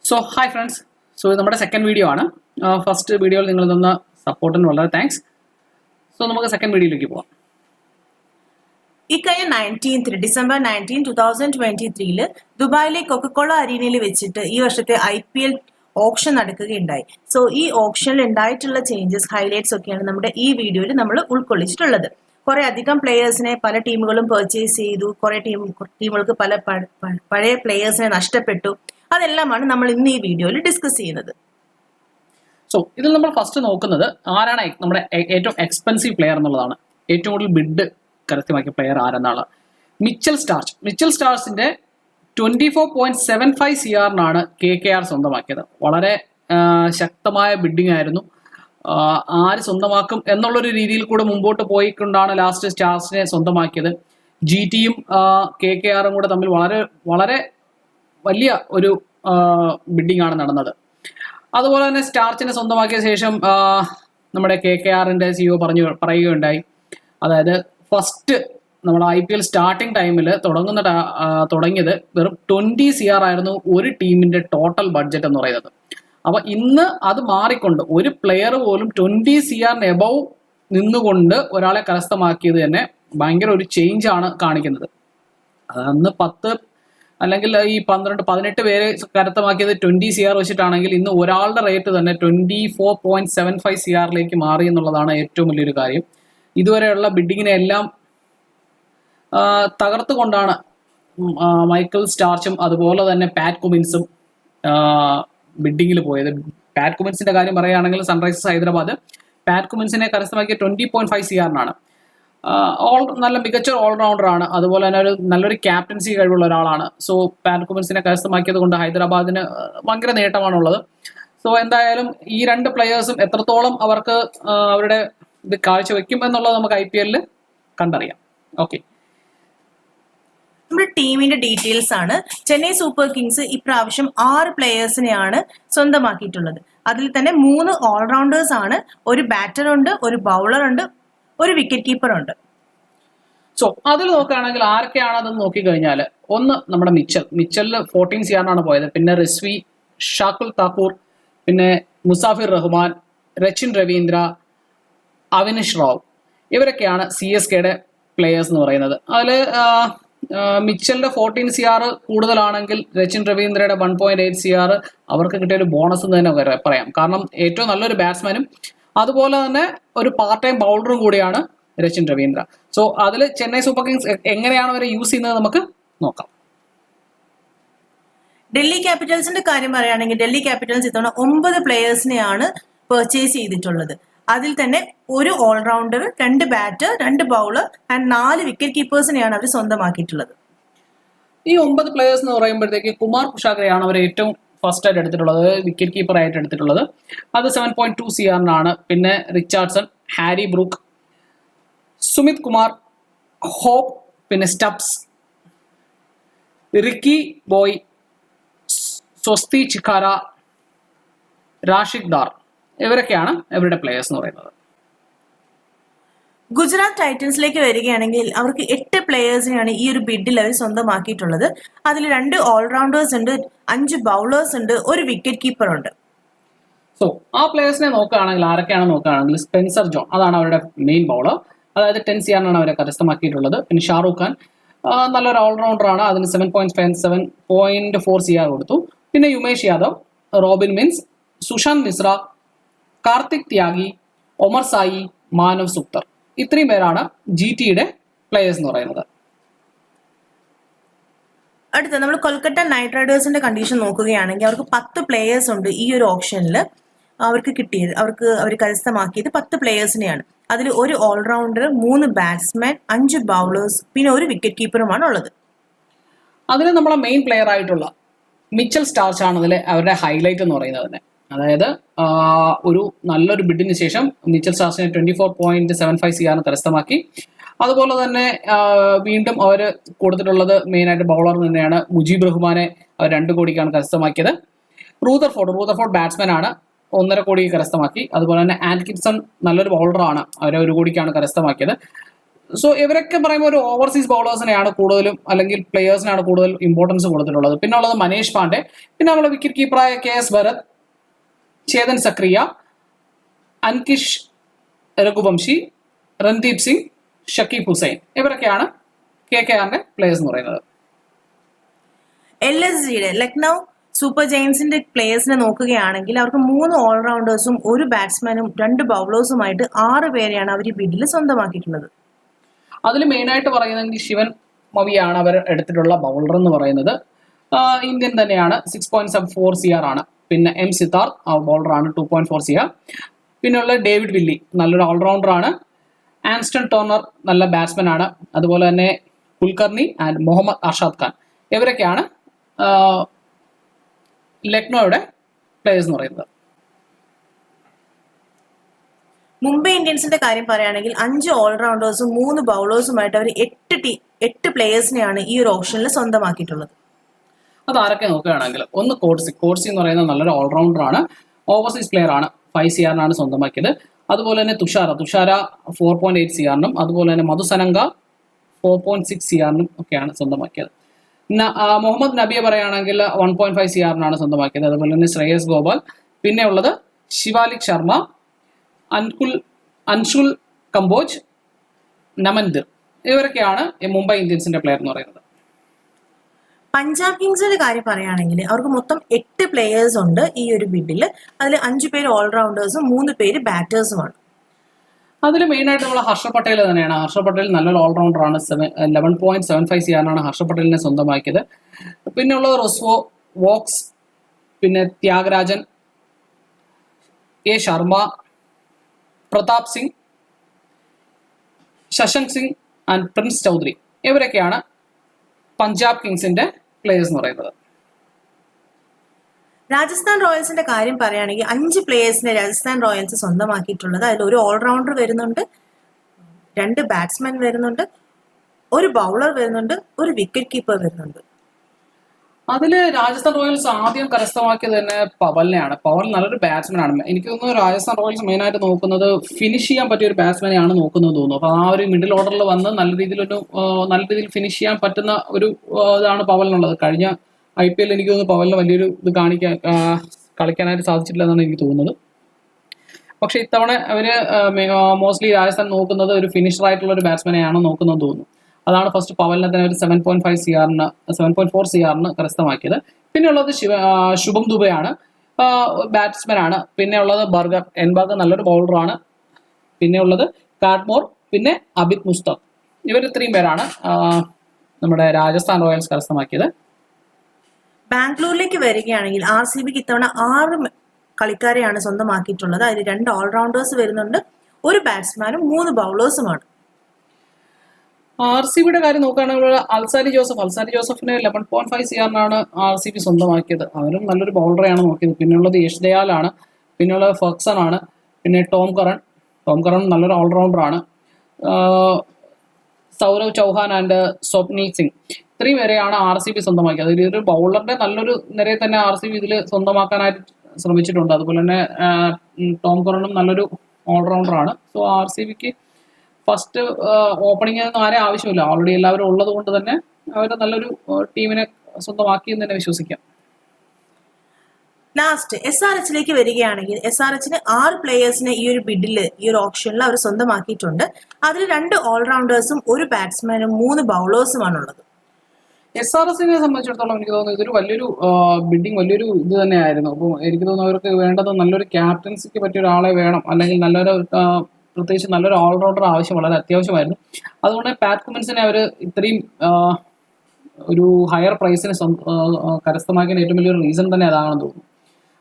So, hi friends. So, this is our second video. First video, you guys support and thanks. So, we second video. ഇക്കഴിഞ്ഞ 19th December 19 2023 ദുബായിലെ Coca Cola അരീനയിൽ വെച്ചിട്ട് ഈ വർഷത്തെ IPL option നടക്കുകയുണ്ടായി. So ഈ ഓപ്ഷനിൽ ഉണ്ടായിട്ടുള്ള changes highlights ഒക്കെയാണ് നമ്മുടെ ഈ വീഡിയോയിൽ നമ്മൾ ഉൾക്കൊള്ളിച്ചിട്ടുള്ളത്. കുറെ അധികം പ്ലേയേഴ്സിനെ പല ടീമുകളും പർച്ചേസ് ചെയ്തു, കുറെ ടീമുകൾക്ക് പല പഴയ പ്ലേയേഴ്സിനെ നഷ്ടപ്പെട്ടു. അതെല്ലാമാണ് നമ്മൾ ഇന്ന് ഈ വീഡിയോയിൽ ഡിസ്കസ് ചെയ്യുന്നത്. സോ ഇതിൽ നമ്മൾ ഫസ്റ്റ് നോക്കുന്നത് ആരാണ് നമ്മുടെ ഏറ്റവും എക്സ്പെൻസീവ് പ്ലെയർ എന്നുള്ളതാണ്. ഏറ്റവും കൂടുതൽ ബിഡ് കരസ്ഥമാക്കിയ പ്ലെയർ ആരെന്നാണ്. മിച്ചൽ സ്റ്റാർസിന്റെ 24.75 CR KKR സ്വന്തമാക്കിയത്. വളരെ ശക്തമായ ബിഡിംഗ് ആയിരുന്നു. ആര് സ്വന്തമാക്കും എന്നുള്ളൊരു രീതിയിൽ കൂടെ മുമ്പോട്ട് പോയിക്കൊണ്ടാണ് ലാസ്റ്റ് സ്റ്റാർസിനെ സ്വന്തമാക്കിയത്. GTയും KKRും കൂടെ തമ്മിൽ വളരെ വളരെ വലിയ ഒരു ബിഡിംഗ് ആണ് നടന്നത്. അതുപോലെ തന്നെ സ്റ്റാർച്ചിനെ സ്വന്തമാക്കിയ ശേഷം നമ്മുടെ KKRന്റെ CEO പറയുകയുണ്ടായി, അതായത് ഫസ്റ്റ് നമ്മുടെ IPL സ്റ്റാർട്ടിംഗ് ടൈമിൽ തുടങ്ങിയത് വെറും 20 CR ആയിരുന്നു ഒരു ടീമിന്റെ ടോട്ടൽ ബഡ്ജറ്റ് എന്ന് പറയുന്നത്. അപ്പൊ ഇന്ന് അത് മാറിക്കൊണ്ട് ഒരു പ്ലെയർ പോലും 20 CR എബവ് നിന്നുകൊണ്ട് ഒരാളെ കരസ്ഥമാക്കിയത് തന്നെ ഭയങ്കര ഒരു ചേഞ്ച് ആണ് കാണിക്കുന്നത്. അന്ന് 10 അല്ലെങ്കിൽ ഈ 12-18 പേര് കരസ്ഥമാക്കിയത് 20 CR വെച്ചിട്ടാണെങ്കിൽ ഇന്ന് ഒരാളുടെ റേറ്റ് തന്നെ 24.75 CR മാറി എന്നുള്ളതാണ് ഏറ്റവും വലിയൊരു കാര്യം. ഇതുവരെയുള്ള ബിഡിങ്ങിനെ എല്ലാം തകർത്തുകൊണ്ടാണ് മൈക്കൽ സ്റ്റാർച്ചും അതുപോലെ തന്നെ പാറ്റ് കുമിൻസും ബിഡിങ്ങിൽ പോയത്. പാറ്റ് കുമിൻസിന്റെ കാര്യം പറയുകയാണെങ്കിൽ സൺറൈസേഴ്സ് ഹൈദരാബാദ് പാറ്റ് കുമിൻസിനെ കരസ്ഥമാക്കിയ 20.5 CR നല്ല മികച്ച ഓൾറൗണ്ടർ ആണ്. അതുപോലെ തന്നെ നല്ലൊരു ക്യാപ്റ്റൻസി കഴിവുള്ള ഒരാളാണ്. സോ പാറ്റ് കുമിൻസിനെ കരസ്ഥമാക്കിയത് കൊണ്ട് ഹൈദരാബാദിന് ഭയങ്കര നേട്ടമാണുള്ളത്. സോ എന്തായാലും ഈ രണ്ട് പ്ലെയേഴ്സും എത്രത്തോളം അവർക്ക് അവരുടെ ഇത് കാഴ്ചവെക്കും എന്നുള്ളത് നമുക്ക് IPL കണ്ടറിയാം. ഓക്കെ, നമ്മുടെ ടീമിന്റെ ഡീറ്റെയിൽസ് ആണ്. ചെന്നൈ സൂപ്പർ കിങ്സ് ഇപ്രാവശ്യം 6 പ്ലേയേഴ്സിനെയാണ് സ്വന്തമാക്കിയിട്ടുള്ളത്. അതിൽ തന്നെ 3 ഓൾറൗണ്ടേഴ്സ് ആണ്. ഒരു ബാറ്റർ ഉണ്ട്, ഒരു ബൗളർ ഉണ്ട്, ഒരു വിക്കറ്റ് കീപ്പർ ഉണ്ട്. സോ അതിൽ നോക്കുകയാണെങ്കിൽ ആരൊക്കെയാണെന്ന് നോക്കിക്കഴിഞ്ഞാൽ ഒന്ന് നമ്മുടെ മിച്ചലിൽ 14 CR പോയത്. പിന്നെ റിസ്വി, ഷാക്കുൽ താക്കൂർ, പിന്നെ മുസാഫിർ റഹ്മാൻ, രച്ചിൻ രവീന്ദ്ര, അവിനിഷ് റാവ്, ഇവരൊക്കെയാണ് CSKയുടെ പ്ലേയേഴ്സ് എന്ന് പറയുന്നത്. അതിൽ മിച്ചലിന്റെ 14 CR കൂടുതലാണെങ്കിൽ രച്ചിൻ രവീന്ദ്രയുടെ 1.8 CR അവർക്ക് കിട്ടിയ ഒരു ബോണസ് എന്ന് തന്നെ പറയാം. കാരണം ഏറ്റവും നല്ലൊരു ബാറ്റ്സ്മാനും അതുപോലെ തന്നെ ഒരു പാർട്ട് ടൈം ബൗളറും കൂടിയാണ് രച്ചിൻ രവീന്ദ്ര. സോ അതിൽ ചെന്നൈ സൂപ്പർ കിങ്സ് എങ്ങനെയാണ് അവരെ യൂസ് ചെയ്യുന്നത് നമുക്ക് നോക്കാം. ഡൽഹി ക്യാപിറ്റൽസിന്റെ കാര്യം പറയുകയാണെങ്കിൽ ഡൽഹി ക്യാപിറ്റൽസ് ഇത്തവണ 9 പ്ലേയേഴ്സിനെയാണ് പർച്ചേസ് ചെയ്തിട്ടുള്ളത്. അതിൽ തന്നെ ഒരു all rounder, 2 batter, 2 bowler and 4 wicket കീപ്പേഴ്സിനെയാണ് അവർ സ്വന്തമാക്കിയിട്ടുള്ളത്. ഈ 9 പ്ലേയേഴ്സ് എന്ന് പറയുമ്പോഴത്തേക്ക് കുമാർ കുഷാഗ്രയാണ് അവർ ഏറ്റവും ഫസ്റ്റ് ആയിട്ട് എടുത്തിട്ടുള്ളത്, വിക്കറ്റ് കീപ്പർ ആയിട്ട് എടുത്തിട്ടുള്ളത്. അത് 7.2 CR. പിന്നെ Richardson, Harry Brook, Sumit Kumar, Hope, പിന്നെ സ്റ്റബ്സ്, റിക്കി ബോയ്, സ്വസ്തി ചിക്കാര, റാഷിദ് ദാർ, ഇവരൊക്കെയാണ് ഇവരുടെ പ്ലേയേഴ്സ് എന്ന് പറയുന്നത്. ഗുജറാത്ത് ടൈറ്റൻസിലേക്ക് വരികയാണെങ്കിൽ അവർക്ക് 8 പ്ലേയേഴ്സിനെയാണ് ഈ ഒരു ബിഡിൽ അവർ സ്വന്തമാക്കിയിട്ടുള്ളത്. അതിൽ 2 ഓൾറൗണ്ടേഴ്സ് ഉണ്ട്, 5 ബൗളേഴ്സ് ഉണ്ട്, ഒരു വിക്കറ്റ് കീപ്പർ ഉണ്ട്. സോ ആ പ്ലേയേഴ്സിനെ നോക്കുകയാണെങ്കിൽ ആരൊക്കെയാണെന്ന് നോക്കുകയാണെങ്കിൽ സ്പെൻസർ ജോൺ, അതാണ് അവരുടെ മെയിൻ ബൗളർ. അതായത് 10 CR അവരെ കരസ്ഥമാക്കിയിട്ടുള്ളത്. പിന്നെ ഷാറൂഖ് ഖാൻ നല്ലൊരു ഓൾറൗണ്ടർ ആണ്, അതിന് 7.4 CR കൊടുത്തു. പിന്നെ യുമേഷ് യാദവ്, റോബിൻ മിൻസ്, സുശാന്ത് മിശ്ര, കാർത്തിക് ത്യാഗി, ഒമർ സായി, മാനവ് സുക്തർ, ഇത്രയും പേരാണ് GTയുടെ പ്ലേയേഴ്സ് എന്ന് പറയുന്നത്. അടുത്ത നമ്മൾ കൊൽക്കത്ത നൈറ്റ് റൈഡേഴ്സിന്റെ കണ്ടീഷൻ നോക്കുകയാണെങ്കിൽ അവർക്ക് 10 പ്ലേയേഴ്സ് ഉണ്ട്. ഈ ഒരു ഓപ്ഷനിൽ അവർക്ക് കിട്ടിയത്, അവർ കരസ്ഥമാക്കിയത് 10 പ്ലേയേഴ്സിനെയാണ്. അതിൽ ഒരു ഓൾറൗണ്ടർ, 3 ബാറ്റ്സ്മാൻ, 5 ബൗളേഴ്സ്, പിന്നെ ഒരു വിക്കറ്റ് കീപ്പറുമാണ് ഉള്ളത്. അതിന് നമ്മളെ മെയിൻ പ്ലെയർ ആയിട്ടുള്ള മിച്ചൽ സ്റ്റാർച്ച് ആണ് അതിൽ അവരുടെ ഹൈലൈറ്റ് എന്ന് പറയുന്നത് തന്നെ. അതായത് ഒരു നല്ലൊരു ബിഡിന് ശേഷം മിച്ചൽ സ്റ്റാർച്ചിനെ 24.75 CR കരസ്ഥമാക്കി. അതുപോലെ തന്നെ വീണ്ടും അവർ കൊടുത്തിട്ടുള്ളത് മെയിനായിട്ട് ബൗളർ തന്നെയാണ്. മുജീബ് റഹ്മാനെ അവർ 2 കോടിക്കാണ് കരസ്ഥമാക്കിയത്. റൂദർഫോർഡ് ബാറ്റ്സ്മാൻ ആണ്, 1.5 കോടി കരസ്ഥമാക്കി. അതുപോലെ തന്നെ ആൻകിൻസൺ നല്ലൊരു ബൗളറാണ്, അവരെ 1 കോടിക്കാണ് കരസ്ഥമാക്കിയത്. സോ ഇവരൊക്കെ പറയുമ്പോൾ ഒരു ഓവർസീസ് ബൗളേഴ്സിനെയാണ് കൂടുതലും അല്ലെങ്കിൽ പ്ലെയേഴ്സിനാണ് കൂടുതൽ ഇമ്പോർട്ടൻസ് കൊടുത്തിട്ടുള്ളത്. പിന്നെ ഉള്ളത് മനീഷ് പാണ്ഡെ, പിന്നെ നമ്മുടെ വിക്കറ്റ് കീപ്പറായ KS ഭരത്, ചേതൻ സക്രിയ, അൻകിഷ് രഘുവംശി, രൺദീപ് സിംഗ്, ഷക്കീബ് ഹുസൈൻ, ഇവരൊക്കെയാണ് KKRന്റെ പ്ലേയേഴ്സ് എന്ന് പറയുന്നത്. LSGയുടെ ലക്നൗ സൂപ്പർ ജയൻസിന്റെ പ്ലേയേഴ്സിനെ നോക്കുകയാണെങ്കിൽ അവർക്ക് 3 ഓൾറൗണ്ടേഴ്സും 1 ബാറ്റ്സ്മാനും 2 ബൗളേഴ്സുമായിട്ട് 6 പേരെയാണ് അവർ ഈ ബിഡിൽ സ്വന്തമാക്കിയിട്ടുള്ളത്. അതിൽ മെയിനായിട്ട് പറയുന്നതെങ്കിൽ ശിവൻ മവിയാണ് അവർ എടുത്തിട്ടുള്ള ബൗളർ എന്ന് പറയുന്നത്. ഇന്ത്യൻ തന്നെയാണ്. 6.74 CR ആണ്. പിന്നെ M സിത്താർ ബൗളറാണ്, 2.4 CR. പിന്നെയുള്ള ഡേവിഡ് വില്ലി നല്ലൊരു ഓൾറൗണ്ടറാണ്. ആൻസ്റ്റൺ ടോർണർ നല്ല ബാറ്റ്സ്മാൻ ആണ്. അതുപോലെ തന്നെ കുൽക്കർണി ആൻഡ് മുഹമ്മദ് അർഷാദ് ഖാൻ, ഇവരൊക്കെയാണ് ലക്നോയുടെ പ്ലേയേഴ്സ് എന്ന് പറയുന്നത്. മുംബൈ ഇന്ത്യൻസിന്റെ കാര്യം പറയുകയാണെങ്കിൽ 5 ഓൾറൗണ്ടേഴ്സും 3 ബൗളേഴ്സുമായിട്ട് അവർ 8 പ്ലേയേഴ്സിനെയാണ് ഈ ഒരു ഓപ്ഷനിൽ സ്വന്തമാക്കിയിട്ടുള്ളത്. അത് ആരൊക്കെ നോക്കുകയാണെങ്കിൽ ഒന്ന് കോഡ്സി എന്ന് പറയുന്ന നല്ലൊരു ഓൾറൗണ്ടറാണ്. ഓവർസീസ് പ്ലെയർ ആണ്. 5 CR സ്വന്തമാക്കിയത്. അതുപോലെ തന്നെ തുഷാര 4.8 CR അതുപോലെ തന്നെ മധുസനങ്ക 4.6 CR ഒക്കെയാണ് സ്വന്തമാക്കിയത്. മുഹമ്മദ് നബിയെ പറയുകയാണെങ്കിൽ 1.5 CR സ്വന്തമാക്കിയത്. അതുപോലെ തന്നെ ശ്രേയസ് ഗോപാൽ, പിന്നെ ഉള്ളത് ശിവാലിക് ശർമ്മ, അൻഷുൽ കംബോജ്, നമൻദിർ, ഇവരൊക്കെയാണ് മുംബൈ ഇന്ത്യൻസിന്റെ പ്ലെയർ എന്ന് പറയുന്നത്. പഞ്ചാബ് കിങ്സിന്റെ കാര്യം പറയുകയാണെങ്കിൽ അവർക്ക് മൊത്തം 8 പ്ലേയേഴ്സ് ഉണ്ട് ഈ ഒരു ബിഡിൽ. അതിൽ 5 പേര് ഓൾറൗണ്ടേഴ്സും 3 പേര് ബാറ്റേഴ്സുമാണ്. അതിൽ മെയിനായിട്ട് നമ്മൾ ഹർഷ പട്ടേൽ തന്നെയാണ്. ഹർഷ പട്ടേൽ നല്ലൊരു ഓൾറൗണ്ടറാണ്. 11.75 CR ഹർഷ പട്ടേലിനെ സ്വന്തമാക്കിയത്. പിന്നെ ഉള്ളത് റൊസ്വോ, വോക്സ്, പിന്നെ ത്യാഗരാജൻ, A ശർമ്മ, പ്രതാപ് സിംഗ്, ശശാങ്ക് സിംഗ് ആൻഡ് പ്രിൻസ് ചൗധരി, ഇവരൊക്കെയാണ് പഞ്ചാബ് കിങ്സിന്റെ പ്ലേയേഴ്സ് എന്ന് പറയുന്നത്. രാജസ്ഥാൻ റോയൽസിന്റെ കാര്യം പറയുകയാണെങ്കിൽ 5 പ്ലേയേഴ്സിനെ രാജസ്ഥാൻ റോയൽസ് സ്വന്തമാക്കിയിട്ടുള്ളത്. അതിൽ 1 ഓൾറൗണ്ടർ വരുന്നുണ്ട്, 2 ബാറ്റ്സ്മാൻ വരുന്നുണ്ട്, 1 ബൗളർ വരുന്നുണ്ട്, 1 വിക്കറ്റ് കീപ്പർ വരുന്നുണ്ട്. അതിൽ രാജസ്ഥാൻ റോയൽസ് ആദ്യം കരസ്ഥമാക്കിയത് തന്നെ പവലിനെയാണ്. പവൽ നല്ലൊരു ബാറ്റ്സ്മാൻ ആണ്. എനിക്ക് തോന്നുന്നു രാജസ്ഥാൻ റോയൽസ് മെയിനായിട്ട് നോക്കുന്നത് ഫിനിഷ് ചെയ്യാൻ പറ്റിയ ഒരു ബാറ്റ്സ്മാനെയാണ് നോക്കുന്നത് തോന്നുന്നു. അപ്പോൾ ആ ഒരു മിഡിൽ ഓർഡറിൽ വന്ന് നല്ല രീതിയിൽ ഫിനിഷ് ചെയ്യാൻ പറ്റുന്ന ഒരു ഇതാണ് പവലിനുള്ളത്. കഴിഞ്ഞ IPL എനിക്ക് തോന്നുന്നു പവലിന് വലിയൊരു ഇത് കളിക്കാനായിട്ട് സാധിച്ചിട്ടില്ല എന്നാണ് എനിക്ക് തോന്നുന്നത്. പക്ഷെ ഇത്തവണ അവര് മോസ്റ്റ്ലി രാജസ്ഥാൻ നോക്കുന്നത് ഒരു ഫിനിഷർ ആയിട്ടുള്ള ഒരു ബാറ്റ്സ്മാനെയാണ് നോക്കുന്നത് തോന്നുന്നു. അതാണ് ഫസ്റ്റ് പവലിനെ തന്നെ ഒരു 7.4 CR കരസ്ഥമാക്കിയത്. പിന്നെ ഉള്ളത് ശുഭം ദുബെയാണ്, ബാറ്റ്സ്മാൻ ആണ്. പിന്നെ ഉള്ളത് എൻബർഗർ നല്ലൊരു ബൗളറാണ്. പിന്നെ ഉള്ളത് കാഡ്മോർ, പിന്നെ അബിദ് മുസ്തഫ്, ഇവർ ഇത്രയും പേരാണ് നമ്മുടെ രാജസ്ഥാൻ റോയൽസ് കരസ്ഥമാക്കിയത്. ബാംഗ്ലൂരിലേക്ക് വരികയാണെങ്കിൽ RCBക്ക് ഇത്തവണ 6 കളിക്കാരെയാണ് സ്വന്തമാക്കിയിട്ടുള്ളത്. അതിൽ 2 ഓൾറൗണ്ടേഴ്സ് വരുന്നുണ്ട്, 1 ബാറ്റ്സ്മാനും 3 ബൗളേഴ്സുമാണ്. RCBയുടെ കാര്യം നോക്കുകയാണെങ്കിൽ അൽസാരി ജോസഫിനെ 11.5 CR RCB സ്വന്തമാക്കിയത്. അവരും നല്ലൊരു ബൗളറെയാണ് നോക്കിയത്. പിന്നെയുള്ളത് യഷ് ദയാലാണ്, പിന്നെയുള്ളത് ഫർഗ്സൺ ആണ്, പിന്നെ ടോം കറൺ നല്ലൊരു ഓൾറൗണ്ടറാണ്, സൗരവ് ചൗഹാൻ ആൻഡ് സ്വപ്നിൽ സിംഗ്, ഇത്രയും പേരെയാണ് RCB സ്വന്തമാക്കിയത്. അതിലൊരു ബൗളറിന്റെ നല്ലൊരു നിരയെ തന്നെ RCB ഇതിൽ സ്വന്തമാക്കാനായിട്ട് ശ്രമിച്ചിട്ടുണ്ട്. അതുപോലെ തന്നെ ടോം കറണും നല്ലൊരു ഓൾറൗണ്ടറാണ്. സോ RCBക്ക് ഫസ്റ്റ് ഓപ്പണിംഗ് ആരെ ആവശ്യമില്ല, ഓൾറെഡി എല്ലാവരും ഉള്ളത് കൊണ്ട് തന്നെ അവർ നല്ലൊരു ടീമിനെ സ്വന്തമാക്കി എന്ന് തന്നെ വിശ്വസിക്കാം. ലാസ്റ്റ് SRHലേക്ക് വരികയാണെങ്കിൽ SRHന് 6 പ്ലേയേഴ്സിനെ ഈ ഒരു ബിഡിൽ ഈ ഒരു ഓപ്ഷനിൽ അവർ സ്വന്തമാക്കിയിട്ടുണ്ട്. അതിൽ 2 ഓൾറൗണ്ടേഴ്സും 1 ബാറ്റ്സ്മാനും 3 ബൗളേഴ്സുമാണുള്ളത്. SRHനെ സംബന്ധിച്ചിടത്തോളം എനിക്ക് തോന്നുന്നു ഇതൊരു വലിയൊരു ബിഡിങ്, വലിയൊരു ഇത് തന്നെയായിരുന്നു. അപ്പോൾ എനിക്ക് തോന്നുന്നു അവർക്ക് വേണ്ടത് നല്ലൊരു ക്യാപ്റ്റൻസിക്ക് പറ്റിയ ഒരാളെ വേണം, അല്ലെങ്കിൽ പ്രത്യേകിച്ച് നല്ലൊരു ഓൾറൗണ്ടർ ആവശ്യം വളരെ അത്യാവശ്യമായിരുന്നു. അതുകൊണ്ട് പാറ്റ് കുമിൻസിനെ അവർ ഇത്രയും ഒരു ഹയർ പ്രൈസിന് കരസ്ഥമാക്കിയ ഏറ്റവും വലിയൊരു റീസൺ തന്നെ അതാണെന്ന് തോന്നുന്നു.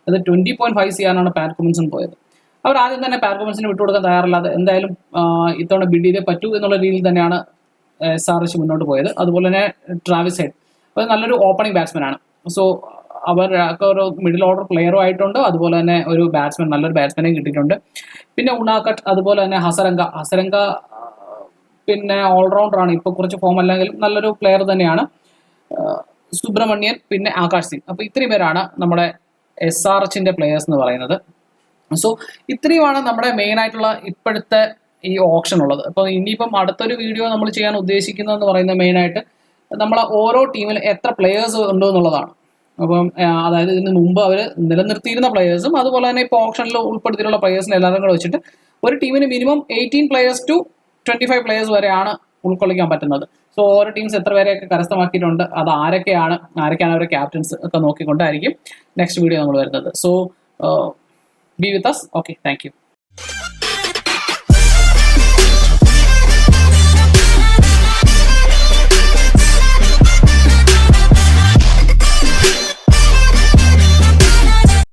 അത് 20.5 CR പാറ്റ് കുമിൻസിന് പോയത്. അവർ ആദ്യം തന്നെ പാറ്റ് കുമിൻസിന് വിട്ടുകൊടുക്കാൻ തയ്യാറല്ലാതെ എന്തായാലും ഇത്തവണ ബിഡ് ചെയ്തേ പറ്റൂ എന്നുള്ള രീതിയിൽ തന്നെയാണ് SRH മുന്നോട്ട് പോയത്. അതുപോലെ തന്നെ ട്രാവിസ് ഹെഡ് അത് നല്ലൊരു ഓപ്പണിംഗ് ബാറ്റ്സ്മാൻ ആണ്. സോ അവർക്ക് ഒരു മിഡിൽ ഓർഡർ പ്ലെയറും ആയിട്ടുണ്ട്. അതുപോലെ തന്നെ ഒരു നല്ലൊരു ബാറ്റ്സ്മാനെയും കിട്ടിയിട്ടുണ്ട്. പിന്നെ ഉണാക്കട്ട്, അതുപോലെ തന്നെ ഹസരംഗ പിന്നെ ഓൾറൗണ്ടറാണ്. ഇപ്പോൾ കുറച്ച് ഫോം അല്ലെങ്കിലും നല്ലൊരു പ്ലെയർ തന്നെയാണ്. സുബ്രഹ്മണ്യൻ, പിന്നെ ആകാശ് സിംഗ്. അപ്പോൾ ഇത്രയും പേരാണ് നമ്മുടെ SRHന്റെ പ്ലെയേഴ്സ് എന്ന് പറയുന്നത്. സോ ഇത്രയുമാണ് നമ്മുടെ മെയിൻ ആയിട്ടുള്ള ഇപ്പോഴത്തെ ഈ ഓപ്ഷൻ ഉള്ളത്. അപ്പോൾ ഇനിയിപ്പം അടുത്തൊരു വീഡിയോ നമ്മൾ ചെയ്യാൻ ഉദ്ദേശിക്കുന്നതെന്ന് പറയുന്നത് മെയിനായിട്ട് നമ്മൾ ഓരോ ടീമിൽ എത്ര പ്ലെയേഴ്സ് ഉണ്ടോ എന്നുള്ളതാണ്. അപ്പം അതായത് ഇതിന് മുമ്പ് അവർ നിലനിർത്തിയിരുന്ന പ്ലെയേഴ്സും അതുപോലെ തന്നെ ഇപ്പോൾ ഓപ്ഷനിൽ ഉൾപ്പെടുത്തിയിട്ടുള്ള പ്ലെയേഴ്സിനെ എല്ലാവരും കൂടെ വെച്ചിട്ട് ഒരു ടീമിന് മിനിമം 18 പ്ലെയേഴ്സ് ടു 25 പ്ലെയേഴ്സ് വരെയാണ് ഉൾക്കൊള്ളിക്കാൻ പറ്റുന്നത്. സോ ഓരോ ടീംസ് എത്ര പേരെയൊക്കെ കരസ്ഥമാക്കിയിട്ടുണ്ട്, അത് ആരൊക്കെയാണ് അവരുടെ ക്യാപ്റ്റൻസ് ഒക്കെ നോക്കിക്കൊണ്ടായിരിക്കും നെക്സ്റ്റ് വീഡിയോ നമ്മൾ വരുന്നത്. So be with us. Okay, thank U.